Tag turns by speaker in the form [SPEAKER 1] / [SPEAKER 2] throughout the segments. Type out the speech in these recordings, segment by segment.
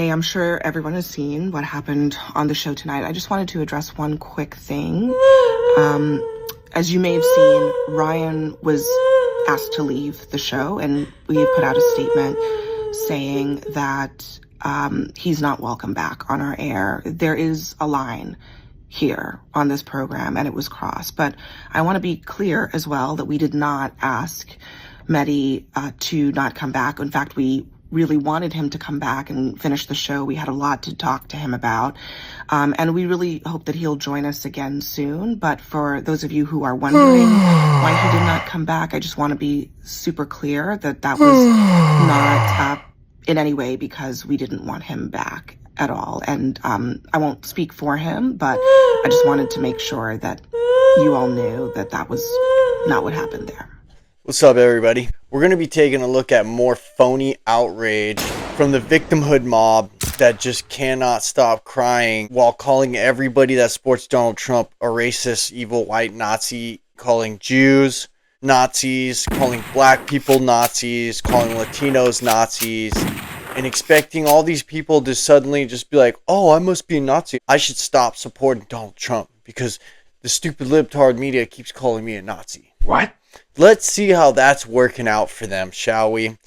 [SPEAKER 1] Hey, I'm sure everyone has seen what happened on the show tonight. I just wanted to address one quick thing. As you may have seen, Ryan was asked to leave the show, and we have put out a statement saying that he's not welcome back on our air. There is a line here on this program, and it was crossed. But I want to be clear as well that we did not ask Medi to not come back. In fact, we really wanted him to come back and finish the show. We had a lot to talk to him about. And we really hope that he'll join us again soon. But for those of you who are wondering why he did not come back, I just want to be super clear that that was not in any way because we didn't want him back at all. And I won't speak for him, but I just wanted to make sure that you all knew that that was not what happened there.
[SPEAKER 2] What's up, everybody? We're going to be taking a look at more phony outrage from the victimhood mob that just cannot stop crying while calling everybody that supports Donald Trump a racist, evil, white Nazi, calling Jews Nazis, calling black people Nazis, calling Latinos Nazis, and expecting all these people to suddenly just be like, oh, I must be a Nazi. I should stop supporting Donald Trump because the stupid libtard media keeps calling me a Nazi.
[SPEAKER 3] What?
[SPEAKER 2] Let's see how that's working out for them, shall we?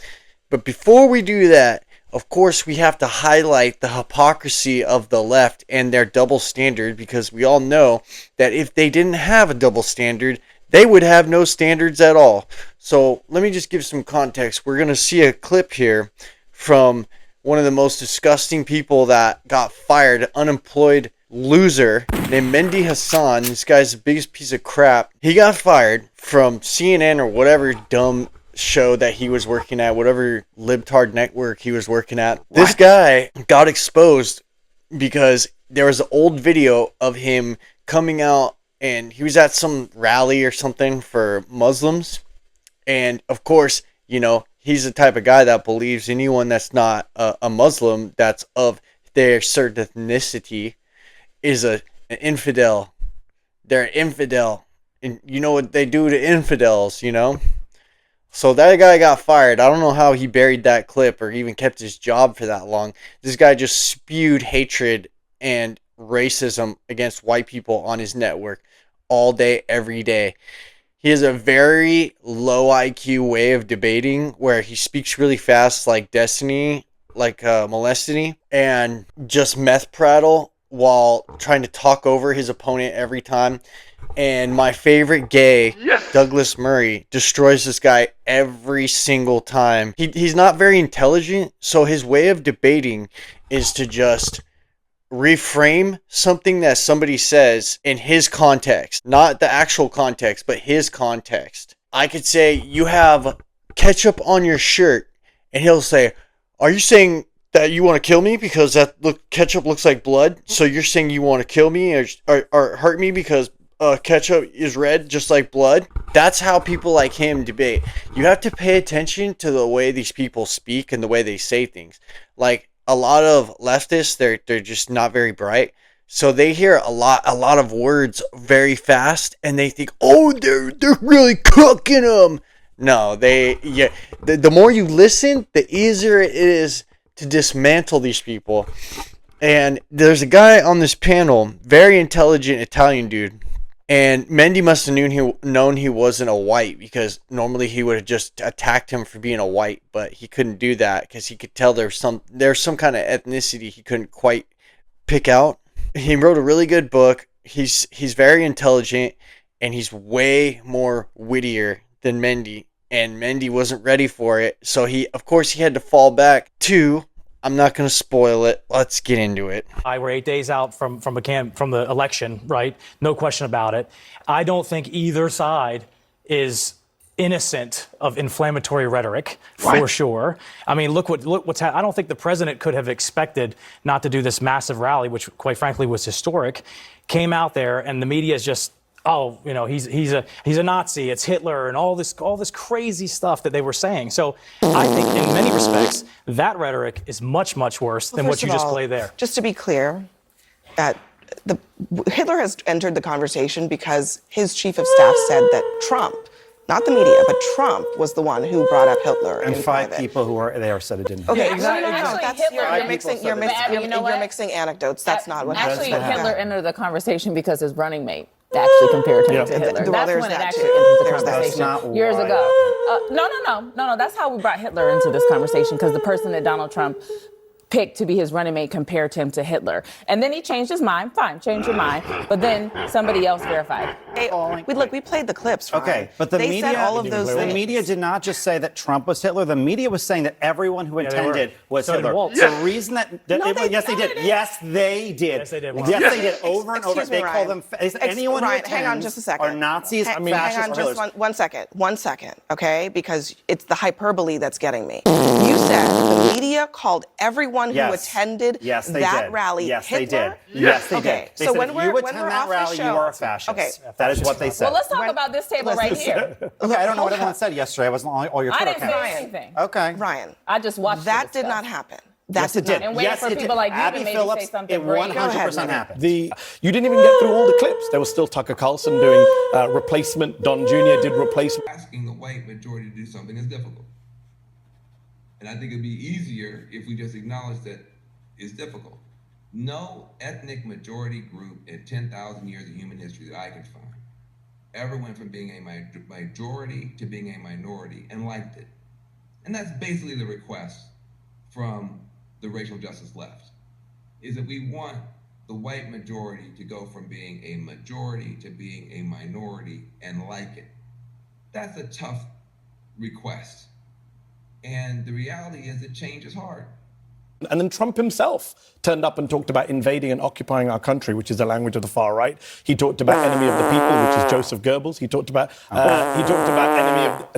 [SPEAKER 2] But before we do that, of course, we have to highlight the hypocrisy of the left and their double standard, because we all know that if they didn't have a double standard, they would have no standards at all. So let me just give some context. We're going to see a clip here from one of the most disgusting people that got fired, unemployed loser named Mehdi Hassan. This guy's the biggest piece of crap. He got fired from CNN or whatever dumb show that he was working at, whatever libtard network he was working at. What? This guy got exposed because there was an old video of him coming out, and he was at some rally or something for Muslims. And of course, you know, he's the type of guy that believes anyone that's not a Muslim, that's of their certain ethnicity, is an infidel. They're an infidel. And you know what they do to infidels, you know? So that guy got fired. I don't know how he buried that clip or even kept his job for that long. This guy just spewed hatred and racism against white people on his network all day, every day. He has a very low IQ way of debating where he speaks really fast like Destiny, like Molestiny, and just meth prattle while trying to talk over his opponent every time. And my favorite gay, yes, Douglas Murray, destroys this guy every single time. He's not very intelligent, so his way of debating is to just reframe something that somebody says in his context. Not the actual context, but his context. I could say, you have ketchup on your shirt, and he'll say, are you saying that you want to kill me because ketchup looks like blood? So you're saying you want to kill me or hurt me because ketchup is red just like blood? That's how people like him debate. You have to pay attention to the way these people speak and the way they say things. Like a lot of leftists, they're just not very bright. So they hear a lot of words very fast and they think, oh, they're really cooking them. No, the more you listen, the easier it is to dismantle these people. And there's a guy on this panel, very intelligent Italian dude, and Mehdi must have known he wasn't a white, because normally he would have just attacked him for being a white, but he couldn't do that because he could tell there's some kind of ethnicity he couldn't quite pick out. He wrote a really good book. He's very intelligent, and he's way more wittier than Mehdi. And Mehdi wasn't ready for it, so he had to fall back to, I'm not going to spoil it. Let's get into it.
[SPEAKER 4] We're 8 days out from the election, right? No question about it. I don't think either side is innocent of inflammatory rhetoric, for sure. I mean, look what's happened. I don't think the president could have expected not to do this massive rally, which quite frankly was historic. Came out there, and the media is just, oh, you know, he's a Nazi, it's Hitler, and all this crazy stuff that they were saying. So I think in many respects, that rhetoric is much, much worse than what you just played there.
[SPEAKER 1] Just to be clear, Hitler has entered the conversation because his chief of staff said that Trump not the media, but Trump was the one who brought up Hitler
[SPEAKER 3] And
[SPEAKER 1] in
[SPEAKER 3] 5
[SPEAKER 1] private.
[SPEAKER 3] people who were there said it didn't.
[SPEAKER 1] Okay,
[SPEAKER 4] Yeah, exactly.
[SPEAKER 1] no, that's, you're mixing anecdotes. That's
[SPEAKER 5] Actually,
[SPEAKER 1] not what
[SPEAKER 5] Hitler
[SPEAKER 1] happened.
[SPEAKER 5] entered the conversation because his running mate actually compared him to Hitler.
[SPEAKER 1] Well,
[SPEAKER 5] That's
[SPEAKER 1] there's
[SPEAKER 5] when it
[SPEAKER 1] that
[SPEAKER 5] actually
[SPEAKER 1] too.
[SPEAKER 5] entered the
[SPEAKER 1] There's that.
[SPEAKER 5] conversation
[SPEAKER 3] That's not
[SPEAKER 5] years
[SPEAKER 3] why.
[SPEAKER 5] ago. No. That's how we brought Hitler into this conversation, because the person that Donald Trump picked to be his running mate compared him to Hitler. And then he changed his mind. Fine, change your mind. But then somebody else verified.
[SPEAKER 1] We played the clips, right?
[SPEAKER 3] Okay, but the
[SPEAKER 1] they
[SPEAKER 3] media,
[SPEAKER 1] said all of those
[SPEAKER 3] the
[SPEAKER 1] things.
[SPEAKER 3] media did not just say that Trump was Hitler. The media was saying that everyone who
[SPEAKER 4] they
[SPEAKER 3] attended
[SPEAKER 4] were.
[SPEAKER 3] was
[SPEAKER 4] So did
[SPEAKER 3] Hitler.
[SPEAKER 4] Walt.
[SPEAKER 3] The reason that yes, they did.
[SPEAKER 1] didn't.
[SPEAKER 3] Yes, they did.
[SPEAKER 4] Yes, they did.
[SPEAKER 3] Yes, they did. Over and over.
[SPEAKER 1] Excuse me,
[SPEAKER 3] They call
[SPEAKER 1] Ryan.
[SPEAKER 3] them. Anyone who
[SPEAKER 1] Ryan,
[SPEAKER 3] attends
[SPEAKER 1] hang on just a second.
[SPEAKER 3] are Nazis,
[SPEAKER 1] Hang
[SPEAKER 3] fascists,
[SPEAKER 1] on
[SPEAKER 3] or
[SPEAKER 1] just
[SPEAKER 3] Hitlers.
[SPEAKER 1] one second, okay? Because it's the hyperbole that's getting me. You said the media called everyone who
[SPEAKER 3] Yes.
[SPEAKER 1] attended
[SPEAKER 3] Yes, they
[SPEAKER 1] that
[SPEAKER 3] did.
[SPEAKER 1] rally
[SPEAKER 3] Yes,
[SPEAKER 1] Hitler?
[SPEAKER 3] they did. Yes, they
[SPEAKER 1] Okay,
[SPEAKER 3] did. They
[SPEAKER 1] so
[SPEAKER 3] said,
[SPEAKER 1] when
[SPEAKER 3] if
[SPEAKER 1] we're
[SPEAKER 3] you
[SPEAKER 1] when
[SPEAKER 3] attend
[SPEAKER 1] we're
[SPEAKER 3] that
[SPEAKER 1] off the
[SPEAKER 3] rally,
[SPEAKER 1] show,
[SPEAKER 3] you are a fascist.
[SPEAKER 1] Okay,
[SPEAKER 3] That is what they said.
[SPEAKER 5] Well, let's talk about this table right here.
[SPEAKER 3] Okay, I don't know what everyone said yesterday. I wasn't on all your
[SPEAKER 5] I
[SPEAKER 3] Twitter
[SPEAKER 5] didn't say
[SPEAKER 3] accounts.
[SPEAKER 5] anything.
[SPEAKER 3] Okay.
[SPEAKER 1] Ryan,
[SPEAKER 5] I just watched
[SPEAKER 1] that
[SPEAKER 5] it
[SPEAKER 1] did
[SPEAKER 5] discuss.
[SPEAKER 1] not happen.
[SPEAKER 3] Yes, it did.
[SPEAKER 5] And waiting for
[SPEAKER 3] it
[SPEAKER 5] people
[SPEAKER 3] did.
[SPEAKER 5] like you to
[SPEAKER 3] Abby
[SPEAKER 5] maybe say
[SPEAKER 3] Phillips,
[SPEAKER 5] something
[SPEAKER 3] it
[SPEAKER 5] great.
[SPEAKER 3] 100% happened.
[SPEAKER 6] You didn't even get through all the clips. There was still Tucker Carlson doing replacement. Don Jr. did replacement.
[SPEAKER 7] Asking the white majority to do something is difficult. And I think it'd be easier if we just acknowledge that it's difficult. No ethnic majority group in 10,000 years of human history that I can find ever went from being a majority to being a minority and liked it. And that's basically the request from the racial justice left, is that we want the white majority to go from being a majority to being a minority and like it. That's a tough request. And the reality is that change is hard.
[SPEAKER 6] And then Trump himself turned up and talked about invading and occupying our country, which is the language of the far right. He talked about enemy of the people, which is Joseph Goebbels. He talked about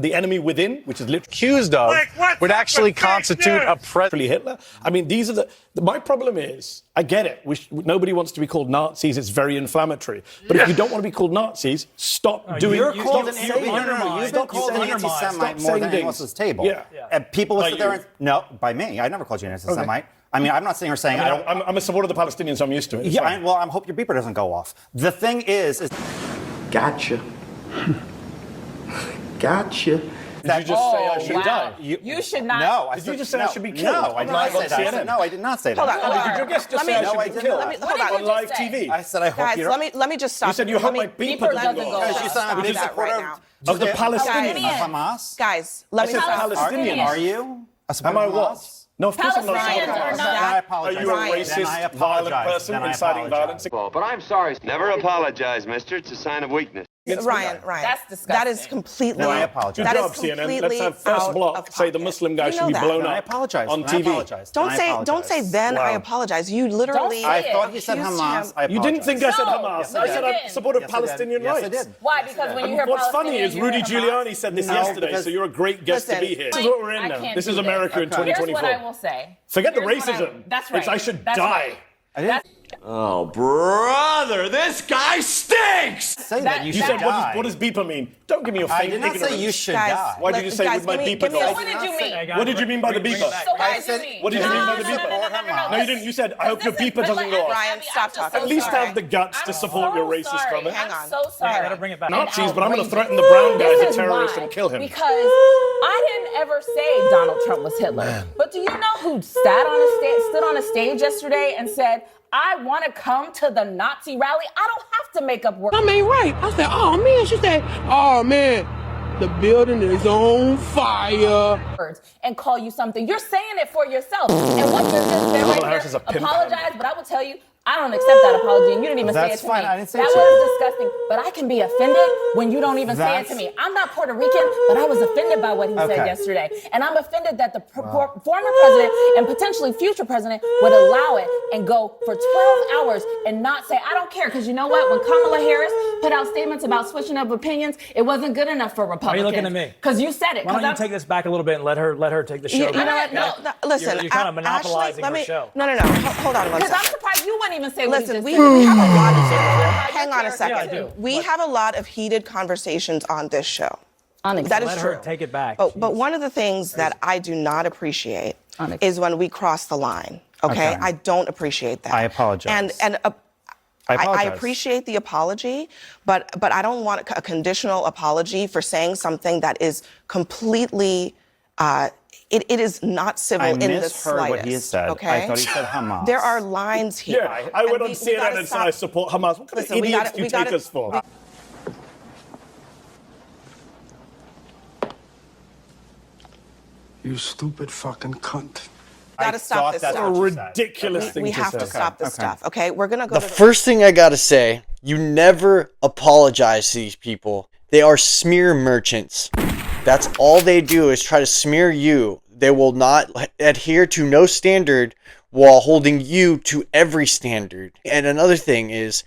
[SPEAKER 6] the enemy within, which is literally
[SPEAKER 8] accused of would actually constitute a
[SPEAKER 6] Hitler. I mean, these are my problem is, I get it. Nobody wants to be called Nazis. It's very inflammatory. But if you don't want to be called Nazis, stop doing.
[SPEAKER 3] You're called an
[SPEAKER 6] You've been
[SPEAKER 3] called an anti-Semite more than anyone else's table.
[SPEAKER 6] Yeah.
[SPEAKER 3] And people would sit there and by me. I never called you an anti-Semite.
[SPEAKER 6] Okay.
[SPEAKER 3] I mean, I'm not sitting here saying
[SPEAKER 6] I'm a supporter of the Palestinians, so I'm used to it.
[SPEAKER 3] Yeah, I hope your beeper doesn't go off. The thing is
[SPEAKER 9] Gotcha. Gotcha.
[SPEAKER 6] Did you just say I should die?
[SPEAKER 5] You should not.
[SPEAKER 3] No,
[SPEAKER 6] Did you just say I should be killed?
[SPEAKER 3] No, I did not say that. No, I did not say that.
[SPEAKER 1] Hold on.
[SPEAKER 6] Did your guest just say I should be killed on live
[SPEAKER 5] say?
[SPEAKER 6] TV?
[SPEAKER 3] I said I hope
[SPEAKER 1] Guys,
[SPEAKER 3] you don't.
[SPEAKER 1] let me just stop.
[SPEAKER 6] You said you hope my beeper doesn't go off.
[SPEAKER 3] Because you said I'm a big
[SPEAKER 1] that
[SPEAKER 3] supporter
[SPEAKER 1] right now.
[SPEAKER 6] Of the Palestinians.
[SPEAKER 3] of Hamas.
[SPEAKER 1] Guys, let
[SPEAKER 6] I
[SPEAKER 1] me
[SPEAKER 6] said
[SPEAKER 1] stop.
[SPEAKER 6] Palestinians.
[SPEAKER 3] Are you?
[SPEAKER 6] Am I what? No, of course I'm not.
[SPEAKER 5] Palestinians are
[SPEAKER 3] Then I
[SPEAKER 5] not.
[SPEAKER 3] apologize.
[SPEAKER 6] Are you a
[SPEAKER 1] Ryan.
[SPEAKER 3] Then I
[SPEAKER 6] racist, violent
[SPEAKER 3] apologize.
[SPEAKER 6] person
[SPEAKER 3] Then I
[SPEAKER 6] inciting
[SPEAKER 3] apologize.
[SPEAKER 6] violence?
[SPEAKER 10] But I'm sorry. Never apologize, mister. It's a sign of weakness.
[SPEAKER 1] Ryan.
[SPEAKER 5] That's disgusting.
[SPEAKER 1] That is completely.
[SPEAKER 3] No, I apologize.
[SPEAKER 1] That
[SPEAKER 6] Good
[SPEAKER 1] is
[SPEAKER 6] job, CNN.
[SPEAKER 1] completely
[SPEAKER 6] Let's have first
[SPEAKER 1] out
[SPEAKER 6] block
[SPEAKER 1] of
[SPEAKER 6] say the
[SPEAKER 1] pocket.
[SPEAKER 6] Muslim guy
[SPEAKER 1] You
[SPEAKER 6] should
[SPEAKER 1] know
[SPEAKER 6] be
[SPEAKER 1] that.
[SPEAKER 6] blown
[SPEAKER 3] Then I
[SPEAKER 6] up
[SPEAKER 3] apologize.
[SPEAKER 6] on
[SPEAKER 3] Then I
[SPEAKER 6] TV.
[SPEAKER 3] apologize.
[SPEAKER 1] Don't
[SPEAKER 3] Then I
[SPEAKER 1] say
[SPEAKER 3] apologize.
[SPEAKER 1] then I
[SPEAKER 6] Wow.
[SPEAKER 1] apologize. You literally.
[SPEAKER 5] say
[SPEAKER 3] I
[SPEAKER 5] it.
[SPEAKER 3] thought you said
[SPEAKER 1] accused
[SPEAKER 3] Hamas.
[SPEAKER 1] him.
[SPEAKER 3] I apologize.
[SPEAKER 6] You didn't think I said
[SPEAKER 5] No.
[SPEAKER 6] Hamas.
[SPEAKER 5] No,
[SPEAKER 6] I
[SPEAKER 5] you
[SPEAKER 6] said I
[SPEAKER 5] didn't.
[SPEAKER 6] supported
[SPEAKER 3] Yes, I did.
[SPEAKER 6] Palestinian
[SPEAKER 3] Yes, I
[SPEAKER 6] rights.
[SPEAKER 3] did.
[SPEAKER 5] Why? Because when you hear
[SPEAKER 6] What's funny
[SPEAKER 5] Palestinian,
[SPEAKER 6] is
[SPEAKER 5] you
[SPEAKER 6] Rudy
[SPEAKER 5] hear Hamas.
[SPEAKER 6] Giuliani said this
[SPEAKER 3] No,
[SPEAKER 6] yesterday,
[SPEAKER 3] because-
[SPEAKER 6] so you're a great guest to
[SPEAKER 1] Listen,
[SPEAKER 6] be here. This is what we're in
[SPEAKER 5] I
[SPEAKER 6] now.
[SPEAKER 5] can't
[SPEAKER 6] This
[SPEAKER 5] do
[SPEAKER 6] is
[SPEAKER 5] that.
[SPEAKER 6] America in
[SPEAKER 5] Here's
[SPEAKER 6] 2024.
[SPEAKER 5] what I will say.
[SPEAKER 6] Forget the
[SPEAKER 5] Here's what
[SPEAKER 6] racism.
[SPEAKER 5] That's right.
[SPEAKER 6] It's I should
[SPEAKER 5] That's
[SPEAKER 6] die.
[SPEAKER 5] right.
[SPEAKER 10] Oh, brother, this guy stinks!
[SPEAKER 3] Say that. You
[SPEAKER 6] You
[SPEAKER 3] should
[SPEAKER 6] said,
[SPEAKER 3] die.
[SPEAKER 6] what does beeper mean? Don't give me your
[SPEAKER 3] I
[SPEAKER 6] faint
[SPEAKER 3] did not say you
[SPEAKER 6] ignorance.
[SPEAKER 3] should
[SPEAKER 1] Guys,
[SPEAKER 3] die.
[SPEAKER 6] Why did you say with my
[SPEAKER 1] give me
[SPEAKER 6] beeper
[SPEAKER 1] a-
[SPEAKER 6] go?
[SPEAKER 5] What did you mean?
[SPEAKER 6] What did you mean by the beeper?
[SPEAKER 5] So what did you mean?
[SPEAKER 6] What did you mean by the beeper?
[SPEAKER 3] No,
[SPEAKER 6] No, you didn't. You said, I hope your
[SPEAKER 5] Listen,
[SPEAKER 6] beeper
[SPEAKER 5] but
[SPEAKER 6] doesn't go off.
[SPEAKER 1] Ryan, stop talking.
[SPEAKER 6] At least
[SPEAKER 1] sorry.
[SPEAKER 6] have the guts to support your racist comment.
[SPEAKER 1] Hang on.
[SPEAKER 5] I'm so sorry.
[SPEAKER 4] Gotta bring it back.
[SPEAKER 6] Nazis, but I'm going to threaten the brown guy as
[SPEAKER 5] This
[SPEAKER 6] a
[SPEAKER 5] is
[SPEAKER 6] terrorist
[SPEAKER 5] why.
[SPEAKER 6] and kill him.
[SPEAKER 5] Because I didn't ever say Donald Trump was Hitler. But do you know who stood on a stage yesterday and said, I want to come to the Nazi rally? I don't have to make up words.
[SPEAKER 11] I mean, right. I said, oh, man. She said, oh, man, the building is on fire.
[SPEAKER 5] And call you something. You're saying it for yourself. And what you just said right
[SPEAKER 6] Harris is
[SPEAKER 5] there,
[SPEAKER 6] a pimp.
[SPEAKER 5] apologize, but I will tell you, I don't accept that apology, and you didn't even say it
[SPEAKER 3] That's
[SPEAKER 5] to
[SPEAKER 3] fine.
[SPEAKER 5] me.
[SPEAKER 3] I didn't say
[SPEAKER 5] that
[SPEAKER 3] it to
[SPEAKER 5] was disgusting. But I can be offended when you don't even say it
[SPEAKER 3] That's-
[SPEAKER 5] to me. I'm not Puerto Rican, but I was offended by what he said
[SPEAKER 3] Okay.
[SPEAKER 5] yesterday. And I'm offended that the former president and potentially future president would allow it and go for 12 hours and not say, I don't care. Because you know what? When Kamala Harris put out statements about switching up opinions, it wasn't good enough for Republicans.
[SPEAKER 4] Why are you looking at me?
[SPEAKER 5] Because you said it.
[SPEAKER 4] Why don't you take this back a little bit and let her take the show?
[SPEAKER 1] You know
[SPEAKER 4] back?
[SPEAKER 1] what? No, listen.
[SPEAKER 4] You're kind of monopolizing
[SPEAKER 1] Ashley,
[SPEAKER 4] her show.
[SPEAKER 1] No. Hold on one
[SPEAKER 5] Because I'm
[SPEAKER 1] second.
[SPEAKER 5] surprised you wouldn't even say what he
[SPEAKER 1] Listen,
[SPEAKER 5] just
[SPEAKER 1] we
[SPEAKER 5] said.
[SPEAKER 1] have a lot of.
[SPEAKER 5] Hang
[SPEAKER 1] Hang on a second.
[SPEAKER 4] Yeah, I do.
[SPEAKER 1] We have a lot of heated conversations on this show. That is
[SPEAKER 4] Let
[SPEAKER 1] true.
[SPEAKER 4] her take it back.
[SPEAKER 1] But one of the things that I do not appreciate is when we cross the line. Okay?
[SPEAKER 3] Okay.
[SPEAKER 1] I don't appreciate that.
[SPEAKER 3] I apologize.
[SPEAKER 1] And I appreciate the apology, but I don't want a conditional apology for saying something that is completely, it is not civil in the slightest.
[SPEAKER 3] I misheard what he had said.
[SPEAKER 1] Okay?
[SPEAKER 3] I thought he said Hamas.
[SPEAKER 1] There are lines here.
[SPEAKER 6] Yeah, I went on CNN and said I support Hamas. What kind of idiots do you take us for?
[SPEAKER 11] You stupid fucking cunt.
[SPEAKER 1] Gotta stop this
[SPEAKER 6] That's
[SPEAKER 1] stuff.
[SPEAKER 6] a ridiculous thing
[SPEAKER 1] We
[SPEAKER 6] to
[SPEAKER 1] have
[SPEAKER 6] say.
[SPEAKER 1] to stop this stuff, okay? We're gonna go
[SPEAKER 2] The first thing I gotta say, you never apologize to these people. They are smear merchants. That's all they do is try to smear you. They will not adhere to no standard while holding you to every standard. And another thing is,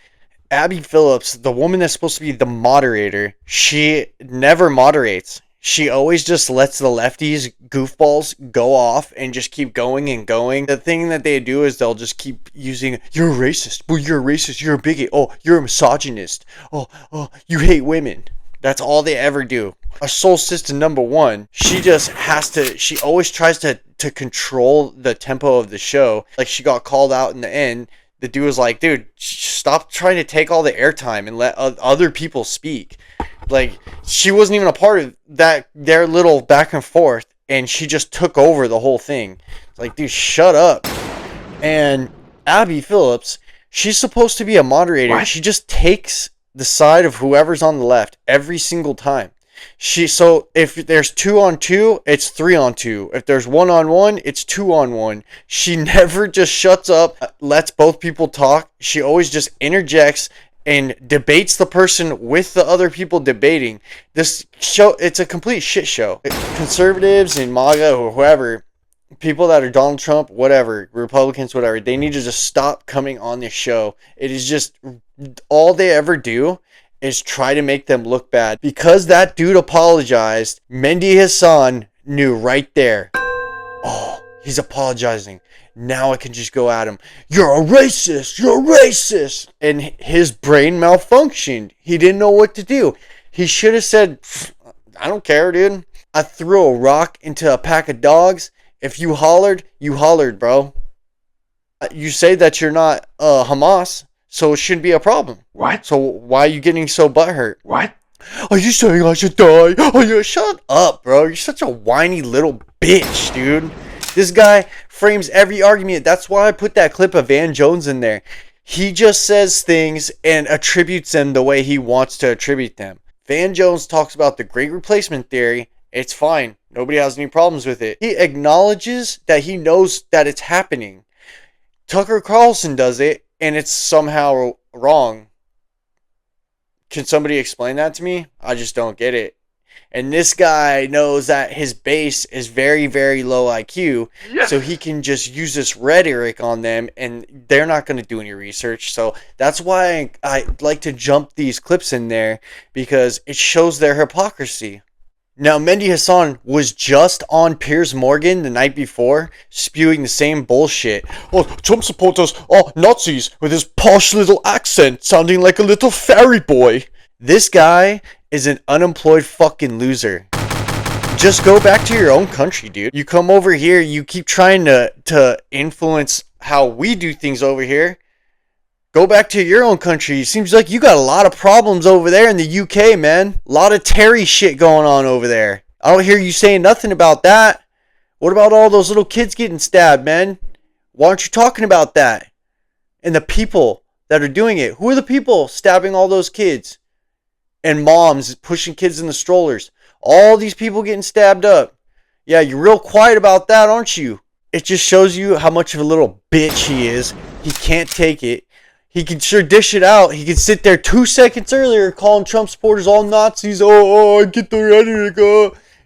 [SPEAKER 2] Abby Phillips, the woman that's supposed to be the moderator, she never moderates. She always just lets the lefties, goofballs, go off and just keep going and going. The thing that they do is they'll just keep using, you're a racist. Well, you're a racist. You're a bigot. Oh, you're a misogynist. Oh, you hate women. That's all they ever do. Our soul sister number one, she just has to, she always tries to control the tempo of the show. Like, she got called out in the end. The dude was like, dude, stop trying to take all the airtime and let other people speak. Like, she wasn't even a part of their little back and forth, and she just took over the whole thing. It's like, dude, shut up. And Abby Phillips, she's supposed to be a moderator. What? She just takes the side of whoever's on the left every single time. So if there's 2-on-2, it's 3-on-2. If there's 1-on-1, it's 2-on-1. She never just shuts up, lets both people talk. She always just interjects and debates the person with the other people debating. This show, it's a complete shit show. Conservatives and MAGA or whoever, people that are Donald Trump, whatever, Republicans, whatever, they need to just stop coming on this show. It is just, all they ever do is try to make them look bad. Because that dude apologized, Mehdi Hassan knew right there, oh, he's apologizing. Now I can just go at him. You're a racist. You're a racist. And his brain malfunctioned. He didn't know what to do. He should have said, I don't care, dude. I threw a rock into a pack of dogs. If you hollered, bro. You say that you're not Hamas, so it shouldn't be a problem. What? So why are you getting so butthurt? What? Are you saying I should die? Oh, yeah, shut up, bro. You're such a whiny little bitch, dude. This guy frames every argument. That's why I put that clip of Van Jones in there. He just says things and attributes them the way he wants to attribute them. Van Jones talks about the Great Replacement theory. It's fine. Nobody has any problems with it. He acknowledges that he knows that it's happening. Tucker Carlson does it, and it's somehow wrong. Can somebody explain that to me? I just don't get it. And this guy knows that his base is very, very low IQ, so he can just use this rhetoric on them, and they're not going to do any research. So that's why I like to jump these clips in there, because it shows their hypocrisy. Now, Mehdi Hassan was just on Piers Morgan the night before, spewing the same bullshit. Oh, Trump supporters are Nazis, with his posh little accent, sounding like a little fairy boy. This guy is an unemployed fucking loser. Just go back to your own country, dude. You come over here, you keep trying to influence how we do things over here. Go back to your own country. Seems like you got a lot of problems over there in the UK, man. A lot of Terry shit going on over there. I don't hear you saying nothing about that. What about all those little kids getting stabbed, man? Why aren't you talking about that? And the people that are doing it. Who are the people stabbing all those kids? And moms pushing kids in the strollers. All these people getting stabbed up. Yeah, you're real quiet about that, aren't you? It just shows you how much of a little bitch he is. He can't take it. He can sure dish it out. He could sit there 2 seconds earlier calling Trump supporters all Nazis. Oh, I get the rhetoric.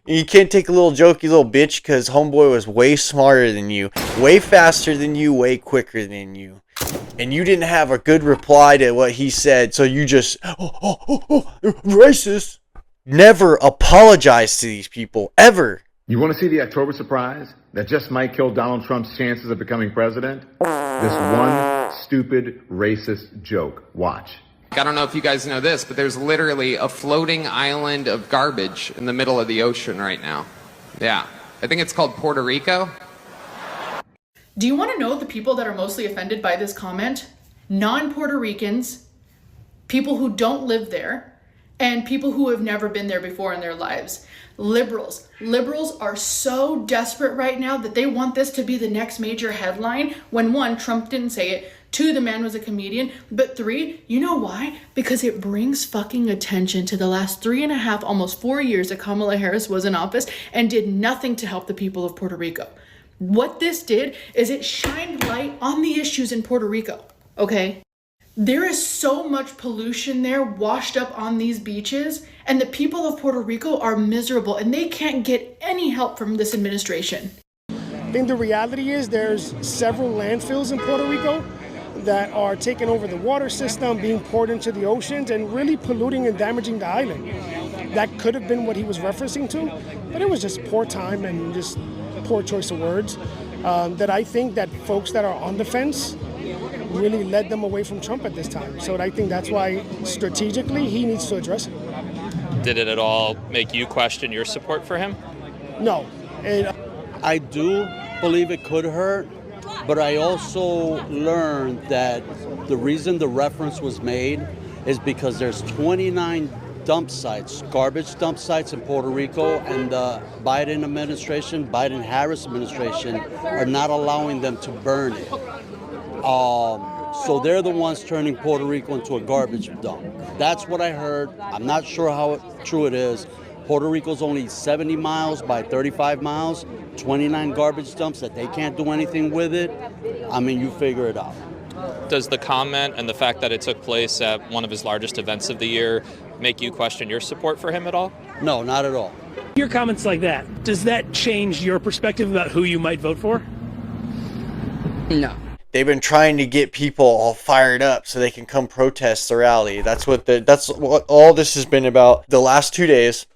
[SPEAKER 2] And you can't take a little joke, you little bitch, because homeboy was way smarter than you. Way faster than you. Way quicker than you. And you didn't have a good reply to what he said, so you just, racist. Never apologize to these people, ever.
[SPEAKER 12] You want to see the October surprise that just might kill Donald Trump's chances of becoming president? This one stupid racist joke. Watch.
[SPEAKER 13] I don't know if you guys know this, but there's literally a floating island of garbage in the middle of the ocean right now. Yeah. I think it's called Puerto Rico.
[SPEAKER 14] Do you want to know the people that are mostly offended by this comment? non-Puerto Ricans, people who don't live there, and people who have never been there before in their lives. Liberals are so desperate right now that they want this to be the next major headline when, one, Trump didn't say it, two, the man was a comedian, but three, you know why? Because it brings fucking attention to the last 3.5, almost 4 years that Kamala Harris was in office and did nothing to help the people of Puerto Rico. What this did is it shined light on the issues in Puerto Rico, okay? There is so much pollution there washed up on these beaches, and the people of Puerto Rico are miserable and they can't get any help from this administration.
[SPEAKER 11] I think the reality is there's several landfills in Puerto Rico that are taking over the water system, being poured into the oceans, and really polluting and damaging the island. That could have been what he was referencing to, but it was just poor time and just poor choice of words that I think that folks that are on the fence really led them away from Trump at this time. So I think that's why strategically he needs to address it.
[SPEAKER 15] Did it at all make you question your support for him?
[SPEAKER 11] No.
[SPEAKER 16] I do believe it could hurt, but I also learned that the reason the reference was made is because there's 29 dump sites, garbage dump sites in Puerto Rico, and the Biden-Harris administration are not allowing them to burn it. So they're the ones turning Puerto Rico into a garbage dump. That's what I heard. I'm not sure how true it is. Puerto Rico's only 70 miles by 35 miles, 29 garbage dumps that they can't do anything with it. I mean, you figure it out.
[SPEAKER 15] Does the comment and the fact that it took place at one of his largest events of the year make you question your support for him at all?
[SPEAKER 16] No, not at all.
[SPEAKER 17] Your comments like that, does that change your perspective about who you might vote for?
[SPEAKER 2] No. They've been trying to get people all fired up so they can come protest the rally. That's what all this has been about the last 2 days,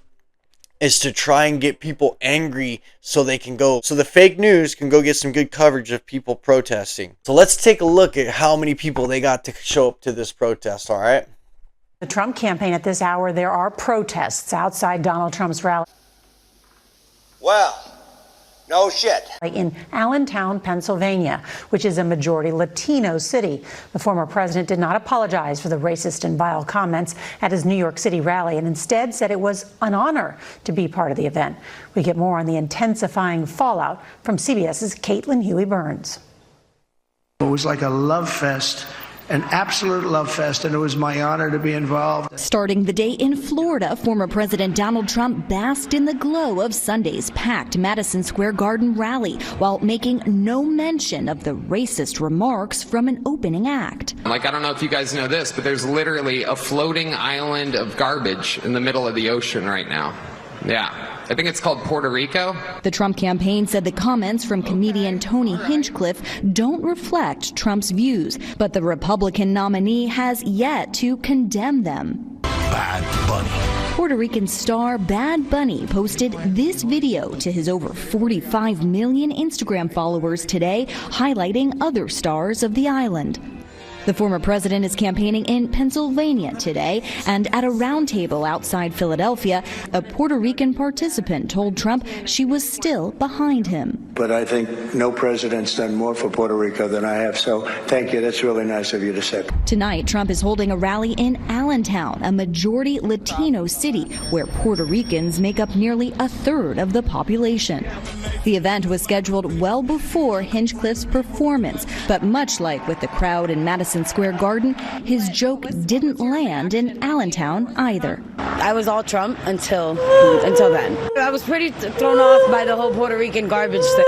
[SPEAKER 2] is to try and get people angry so they can go, so the fake news can go get some good coverage of people protesting. So let's take a look at how many people they got to show up to this protest, all right?
[SPEAKER 18] The Trump campaign at this hour, there are protests outside Donald Trump's rally.
[SPEAKER 19] Well, no shit.
[SPEAKER 18] In Allentown, Pennsylvania, which is a majority Latino city. The former president did not apologize for the racist and vile comments at his New York City rally and instead said it was an honor to be part of the event. We get more on the intensifying fallout from CBS's Caitlin Huey-Burns.
[SPEAKER 20] It was like a love fest. An absolute love fest, and it was my honor to be involved.
[SPEAKER 21] Starting the day in Florida, former President Donald Trump basked in the glow of Sunday's packed Madison Square Garden rally while making no mention of the racist remarks from an opening act.
[SPEAKER 13] I don't know if you guys know this, but there's literally a floating island of garbage in the middle of the ocean right now. Yeah. I think it's called Puerto Rico.
[SPEAKER 21] The Trump campaign said the comments from comedian Tony Hinchcliffe don't reflect Trump's views, but the Republican nominee has yet to condemn them.
[SPEAKER 22] Bad Bunny.
[SPEAKER 21] Puerto Rican star Bad Bunny posted this video to his over 45 million Instagram followers today, highlighting other stars of the island. The former president is campaigning in Pennsylvania today, and at a roundtable outside Philadelphia, a Puerto Rican participant told Trump she was still behind him.
[SPEAKER 20] But I think no president's done more for Puerto Rico than I have, so thank you. That's really nice of you to say.
[SPEAKER 21] Tonight, Trump is holding a rally in Allentown, a majority Latino city where Puerto Ricans make up nearly a third of the population. The event was scheduled well before Hinchcliffe's performance, but much like with the crowd in Madison Square Garden, his joke didn't land in Allentown either.
[SPEAKER 23] I was all Trump until then. I was pretty thrown off by the whole Puerto Rican garbage thing.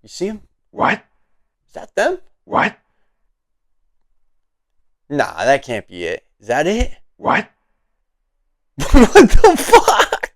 [SPEAKER 2] You see him?
[SPEAKER 19] What?
[SPEAKER 2] Is that them?
[SPEAKER 19] What?
[SPEAKER 2] Nah, that can't be it. Is that it?
[SPEAKER 19] What?
[SPEAKER 2] What the fuck?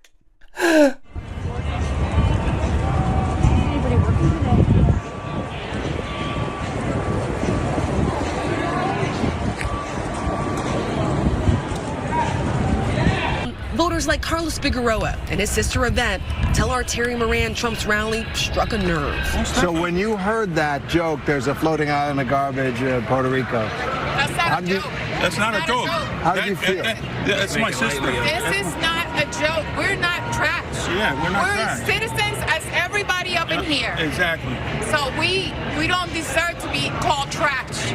[SPEAKER 21] Voters
[SPEAKER 7] Supporters like Carlos Figueroa and his sister Yvette tell our Terry Moran Trump's rally struck a nerve.
[SPEAKER 8] So when you heard that joke, there's a floating island of garbage in Puerto Rico.
[SPEAKER 9] That's not a joke.
[SPEAKER 8] That's not a joke. How did you feel?
[SPEAKER 9] That's my sister. This is not a joke. We're not trash.
[SPEAKER 8] Yeah, we're not trash.
[SPEAKER 9] We're citizens as everybody up in here.
[SPEAKER 8] Exactly.
[SPEAKER 9] So we don't deserve to be called trash.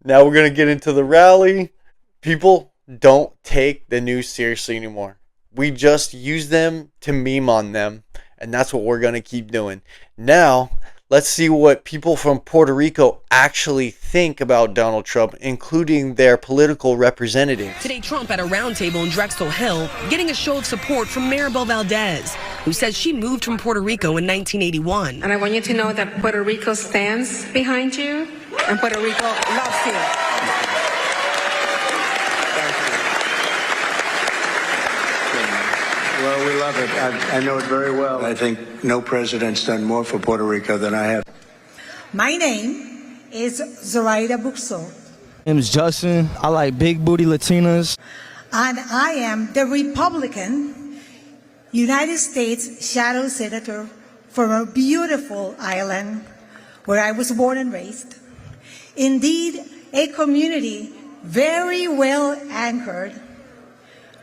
[SPEAKER 2] Now we're going to get into the rally. People don't take the news seriously anymore. We just use them to meme on them, and that's what we're going to keep doing. Now, let's see what people from Puerto Rico actually think about Donald Trump, including their political representatives.
[SPEAKER 7] Today, Trump at a roundtable in Drexel Hill getting a show of support from Maribel Valdez, who says she moved from Puerto Rico in 1981.
[SPEAKER 24] And I want you to know that Puerto Rico stands behind you, and Puerto Rico loves you.
[SPEAKER 20] Well, we love it. I know it very well. I think no president's done more for Puerto Rico than I have.
[SPEAKER 25] My name is Zoraida Buxo.
[SPEAKER 26] My name is Justin. I like big booty Latinas.
[SPEAKER 25] And I am the Republican United States Shadow Senator from a beautiful island where I was born and raised. Indeed, a community very well anchored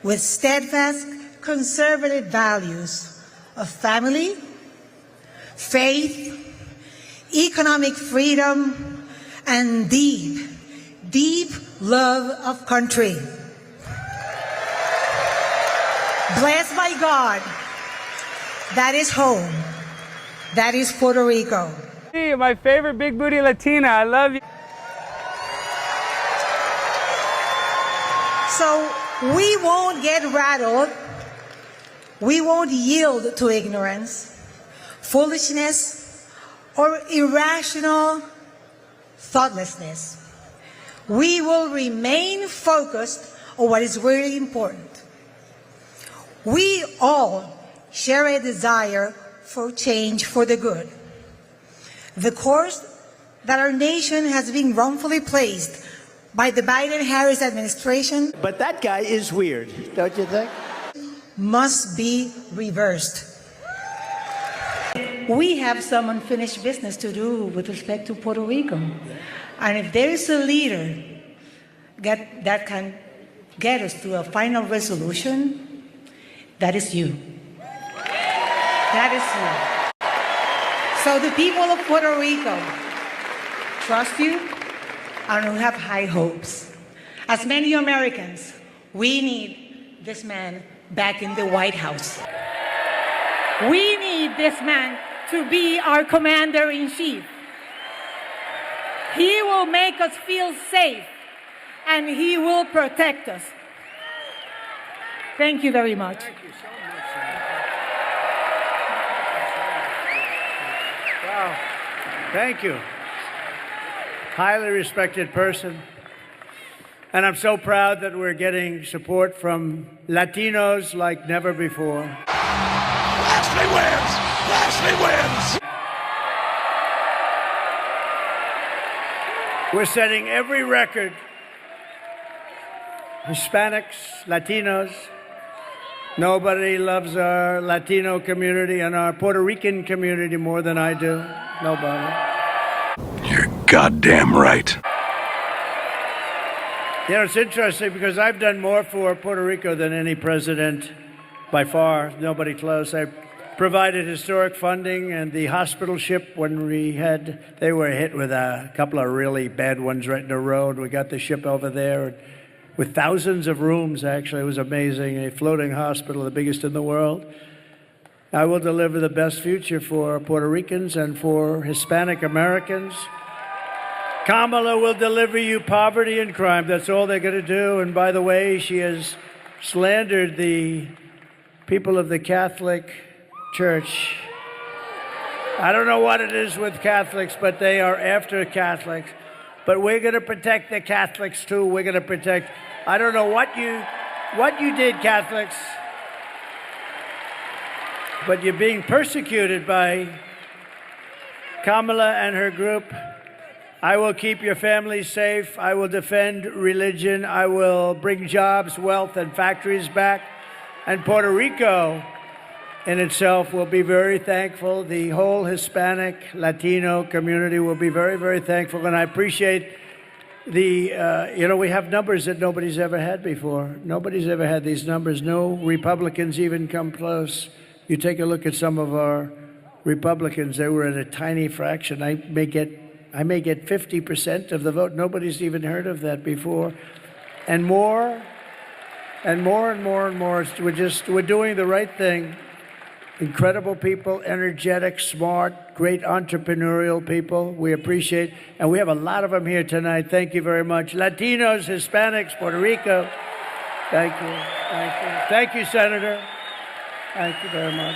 [SPEAKER 25] with steadfast conservative values of family, faith, economic freedom, and deep, deep love of country. Blessed by God, that is home. That is Puerto Rico.
[SPEAKER 27] Hey, my favorite big booty Latina. I love you.
[SPEAKER 25] So we won't get rattled. We won't yield to ignorance, foolishness, or irrational thoughtlessness. We will remain focused on what is really important. We all share a desire for change for the good. The course that our nation has been wrongfully placed by the Biden-Harris administration.
[SPEAKER 20] But that guy is weird, don't you think?
[SPEAKER 25] Must be reversed. We have some unfinished business to do with respect to Puerto Rico. And if there is a leader that can get us to a final resolution, that is you. That is you. So the people of Puerto Rico trust you and we have high hopes. As many Americans, we need this man back in the White House. We need this man to be our commander-in-chief. He will make us feel safe, and he will protect us. Thank you very much.
[SPEAKER 20] Thank you so much. Wow. Thank you. Highly respected person. And I'm so proud that we're getting support from Latinos like never before.
[SPEAKER 22] Lashley wins! Lashley wins!
[SPEAKER 20] We're setting every record. Hispanics, Latinos. Nobody loves our Latino community and our Puerto Rican community more than I do. Nobody.
[SPEAKER 22] You're goddamn right.
[SPEAKER 20] You know, it's interesting because I've done more for Puerto Rico than any president by far, nobody close. I provided historic funding and the hospital ship when they were hit with a couple of really bad ones right in the road. We got the ship over there with thousands of rooms, actually. It was amazing. A floating hospital, the biggest in the world. I will deliver the best future for Puerto Ricans and for Hispanic Americans. Kamala will deliver you poverty and crime. That's all they're going to do. And by the way, she has slandered the people of the Catholic Church. I don't know what it is with Catholics, but they are after Catholics. But we're going to protect the Catholics too. We're going to protect. I don't know what you did, Catholics, but you're being persecuted by Kamala and her group. I will keep your families safe. I will defend religion. I will bring jobs, wealth, and factories back. And Puerto Rico in itself will be very thankful. The whole Hispanic, Latino community will be very, very thankful. And I appreciate the, we have numbers that nobody's ever had before. Nobody's ever had these numbers. No Republicans even come close. You take a look at some of our Republicans, they were at a tiny fraction. I may get 50% of the vote. Nobody's even heard of that before. And more and more and more and more. We're doing the right thing. Incredible people, energetic, smart, great entrepreneurial people. We appreciate, and we have a lot of them here tonight. Thank you very much. Latinos, Hispanics, Puerto Rico. Thank you. Thank you. Thank you, Senator. Thank you very much.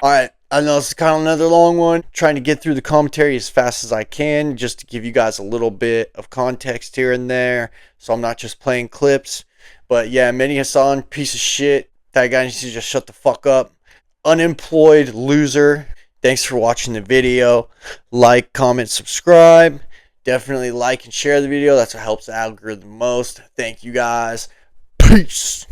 [SPEAKER 2] All right. I know this is kind of another long one. Trying to get through the commentary as fast as I can, just to give you guys a little bit of context here and there, so I'm not just playing clips. But yeah, Mehdi Hassan, piece of shit. That guy needs to just shut the fuck up. Unemployed loser. Thanks for watching the video. Like, comment, subscribe. Definitely like and share the video. That's what helps the algorithm most. Thank you guys. Peace.